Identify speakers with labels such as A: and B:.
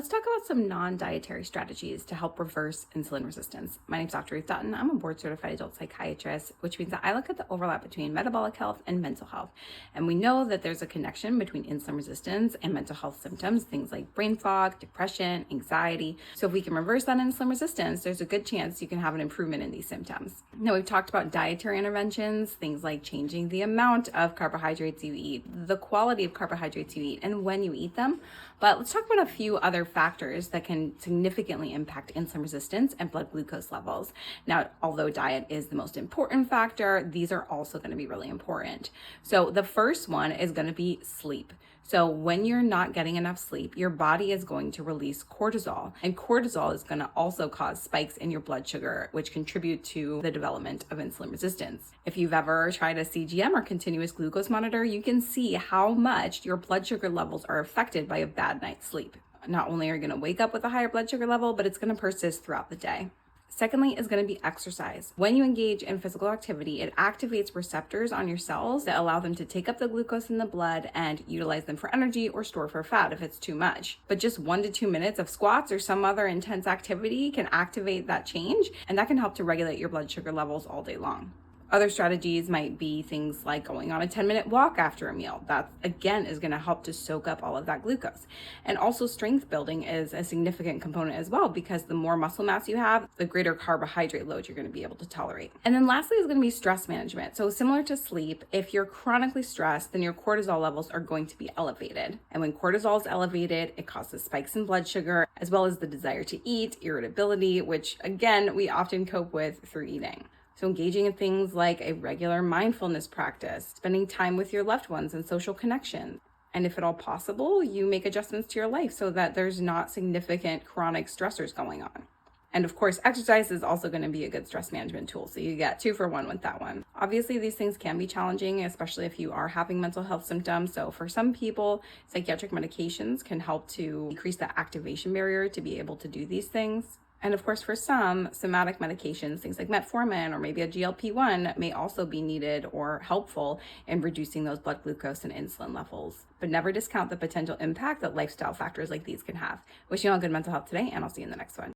A: Let's talk about some non-dietary strategies to help reverse insulin resistance. My name is Dr. Ruth Dutton. I'm a board-certified adult psychiatrist, which means that I look at the overlap between metabolic health and mental health. And we know that there's a connection between insulin resistance and mental health symptoms, things like brain fog, depression, anxiety. So if we can reverse that insulin resistance, there's a good chance you can have an improvement in these symptoms. Now, we've talked about dietary interventions, things like changing the amount of carbohydrates you eat, the quality of carbohydrates you eat, and when you eat them. But let's talk about a few other factors that can significantly impact insulin resistance and blood glucose levels. Now, although diet is the most important factor, these are also going to be really important. So the first one is going to be sleep. So when you're not getting enough sleep, your body is going to release cortisol, and cortisol is going to also cause spikes in your blood sugar, which contribute to the development of insulin resistance. If you've ever tried a CGM or continuous glucose monitor, you can see how much your blood sugar levels are affected by a bad night's sleep. Not only are you going to wake up with a higher blood sugar level, but it's going to persist throughout the day. Secondly is going to be exercise. When you engage in physical activity, it activates receptors on your cells that allow them to take up the glucose in the blood and utilize them for energy or store for fat if it's too much. But just 1 to 2 minutes of squats or some other intense activity can activate that change, and that can help to regulate your blood sugar levels all day long. Other strategies might be things like going on a 10-minute walk after a meal. That, again, is going to help to soak up all of that glucose. And also strength building is a significant component as well, because the more muscle mass you have, the greater carbohydrate load you're going to be able to tolerate. And then lastly is going to be stress management. So similar to sleep, if you're chronically stressed, then your cortisol levels are going to be elevated. And when cortisol is elevated, it causes spikes in blood sugar, as well as the desire to eat, irritability, which again, we often cope with through eating. So engaging in things like a regular mindfulness practice, spending time with your loved ones and social connections. And if at all possible, you make adjustments to your life so that there's not significant chronic stressors going on. And of course, exercise is also going to be a good stress management tool. So you get 2 for 1 with that one. Obviously, these things can be challenging, especially if you are having mental health symptoms. So for some people, psychiatric medications can help to decrease the activation barrier to be able to do these things. And of course, for some, somatic medications, things like metformin or maybe a GLP-1 may also be needed or helpful in reducing those blood glucose and insulin levels. But never discount the potential impact that lifestyle factors like these can have. Wishing you all good mental health today, and I'll see you in the next one.